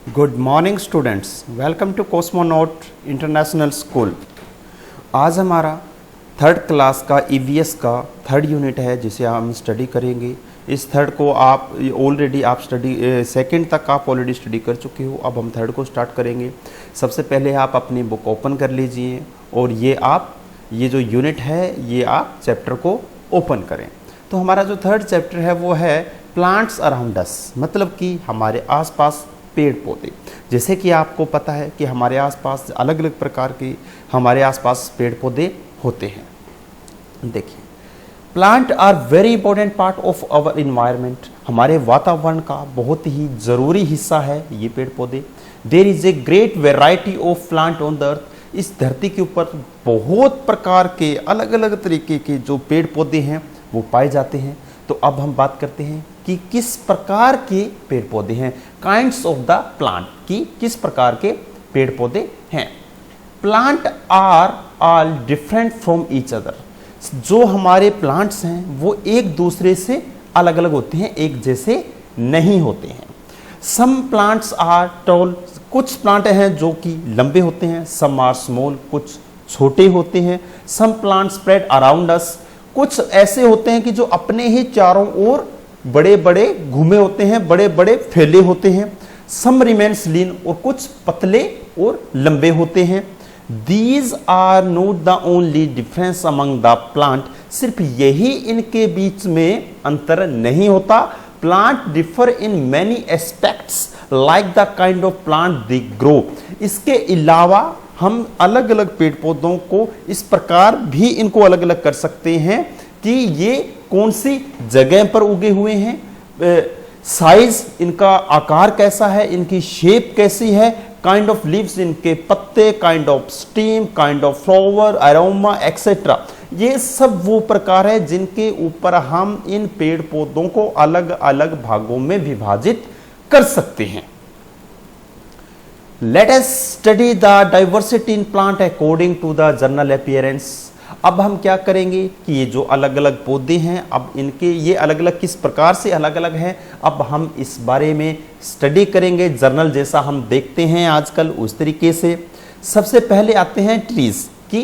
Good morning students, welcome to cosmonaut international school. आज हमारा third class का EVS का थर्ड यूनिट है जिसे हम स्टडी करेंगे। इस थर्ड को आप ऑलरेडी सेकंड तक आप ऑलरेडी स्टडी कर चुके हो। अब हम थर्ड को स्टार्ट करेंगे। सबसे पहले आप अपनी बुक ओपन कर लीजिए और ये जो यूनिट है ये आप चैप्टर को ओपन करें। तो हमारा जो थर्ड चैप्टर है वो है प्लांट्स अराउंड अस, मतलब कि हमारे आसपास पेड़ पौधे। जैसे कि आपको पता है कि हमारे आसपास अलग अलग प्रकार के हमारे आसपास पेड़ पौधे होते हैं। देखिए, plant are very important part of our environment. हमारे वातावरण का बहुत ही ज़रूरी हिस्सा है ये पेड़ पौधे। There is a great variety of plant on the earth. इस धरती के ऊपर बहुत प्रकार के अलग अलग तरीके के जो पेड़ पौधे हैं वो पाए जाते हैं। तो अब हम बात करते हैं कि किस प्रकार के पेड़ पौधे हैं, काइंड्स ऑफ द प्लांट, की किस प्रकार के पेड़ पौधे हैं। Plant are all different from each other. जो हमारे प्लांट्स हैं वो एक दूसरे से अलग अलग होते हैं, एक जैसे नहीं होते हैं। सम प्लांट्स आर टॉल, कुछ प्लांट हैं जो कि लंबे होते हैं। सम आर स्मॉल, कुछ छोटे होते हैं। Some plant spread around us, कुछ ऐसे होते हैं कि जो अपने ही चारों ओर बड़े बड़े घूमे होते हैं, बड़े बड़े फैले होते हैं। सम रिमेन्स लीन, और कुछ पतले और लंबे होते हैं। These are not the only difference among the plant, सिर्फ यही इनके बीच में अंतर नहीं होता। Plant differ in many aspects like the kind of plant they grow. इसके अलावा हम अलग अलग पेड़ पौधों को इस प्रकार भी इनको अलग अलग कर सकते हैं कि ये कौन सी जगह पर उगे हुए हैं, साइज, इनका आकार कैसा है, इनकी शेप कैसी है, काइंड ऑफ लीव्स, इनके पत्ते, kind of steam, kind of flower, aroma etcetera. ये सब वो प्रकार है जिनके ऊपर हम इन पेड़ पौधों को अलग अलग भागों में विभाजित कर सकते हैं। Let us study the diversity in plant according to the general appearance। अब हम क्या करेंगे कि ये जो अलग अलग पौधे हैं, अब इनके ये अलग अलग किस प्रकार से अलग अलग हैं, अब हम इस बारे में स्टडी करेंगे। जर्नल जैसा हम देखते हैं आजकल उस तरीके से। सबसे पहले आते हैं ट्रीज की।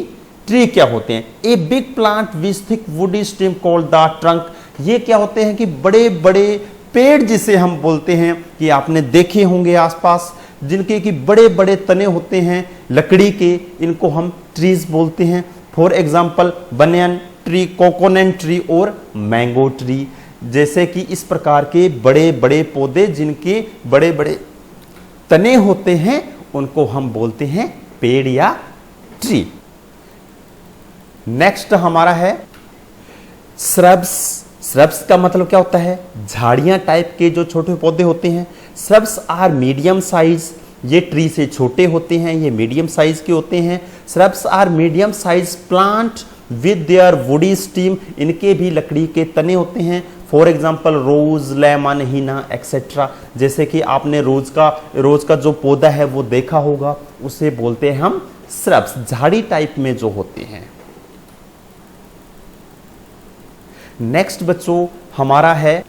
ट्री क्या होते हैं? A big plant with thick woody stem called the trunk. ये क्या होते हैं कि बड़े बड़े पेड़ जिसे हम बोलते हैं, कि आपने देखे होंगे आसपास, जिनके कि बड़े बड़े तने होते हैं लकड़ी के, इनको हम ट्रीज बोलते हैं। For example banyan tree, coconut tree और मैंगो ट्री। जैसे कि इस प्रकार के बड़े बड़े पौधे जिनके बड़े बड़े तने होते हैं उनको हम बोलते हैं पेड़ या ट्री। नेक्स्ट हमारा है श्रब्स। श्रब्स का मतलब क्या होता है? झाड़ियां टाइप के जो छोटे पौधे होते हैं। श्रब्स आर मीडियम साइज, ये ट्री से छोटे होते हैं, ये मीडियम साइज के होते हैं। Shrubs are medium size plant with their woody stem, इनके भी लकड़ी के तने होते हैं। For example rose, lemon, henna etcetera. जैसे कि आपने रोज का जो पौधा है वो देखा होगा, उसे बोलते हैं हम श्रब्स, झाड़ी टाइप में जो होते हैं। नेक्स्ट बच्चों हमारा है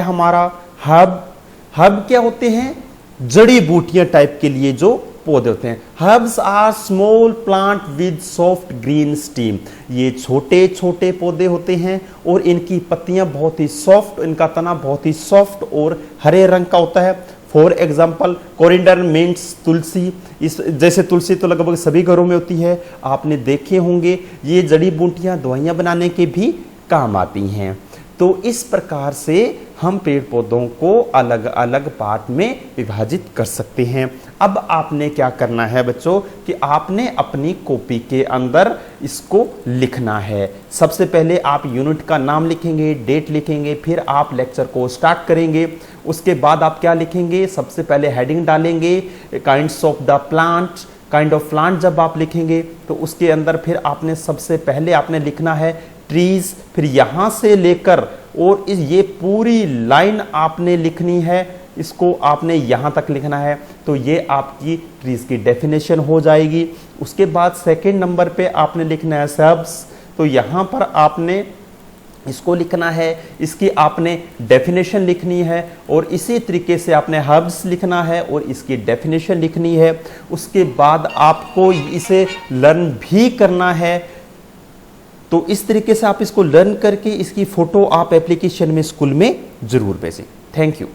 हमारा हर्ब। हर्ब क्या होते हैं? जड़ी बूटियां टाइप के लिए जो पौधे होते हैं। Herbs are small plant with soft green stem. ये छोटे छोटे पौधे होते हैं और इनकी पत्तियां बहुत ही सॉफ्ट, इनका तना बहुत ही सॉफ्ट और हरे रंग का होता है। फॉर एग्जाम्पल कोरिएंडर मीन्स तुलसी। इस जैसे तुलसी तो लगभग सभी घरों में होती है, आपने देखे होंगे। ये जड़ी बूटियां दवाइयां बनाने के भी काम आती हैं। तो इस प्रकार से हम पेड़ पौधों को अलग अलग पार्ट में विभाजित कर सकते हैं। अब आपने क्या करना है बच्चों कि आपने अपनी कॉपी के अंदर इसको लिखना है। सबसे पहले आप यूनिट का नाम लिखेंगे, डेट लिखेंगे, फिर आप लेक्चर को स्टार्ट करेंगे। उसके बाद आप क्या लिखेंगे? सबसे पहले हेडिंग डालेंगे kinds of the plant. Kind of plant जब आप लिखेंगे तो उसके अंदर फिर आपने सबसे पहले आपने लिखना है ट्रीज, फिर यहां से लेकर और ये पूरी लाइन आपने लिखनी है, इसको आपने यहां तक लिखना है। तो ये आपकी ट्रीज की डेफिनेशन हो जाएगी। उसके बाद सेकंड नंबर पे आपने लिखना है श्रब्स। तो यहां पर आपने इसको लिखना है, इसकी आपने डेफिनेशन लिखनी है और इसी तरीके से आपने हर्ब्स लिखना है और इसकी डेफिनेशन लिखनी है। उसके बाद आपको इसे लर्न भी करना है। तो इस तरीके से आप इसको लर्न करके इसकी फ़ोटो आप एप्लीकेशन में स्कूल में ज़रूर भेजें। Thank you.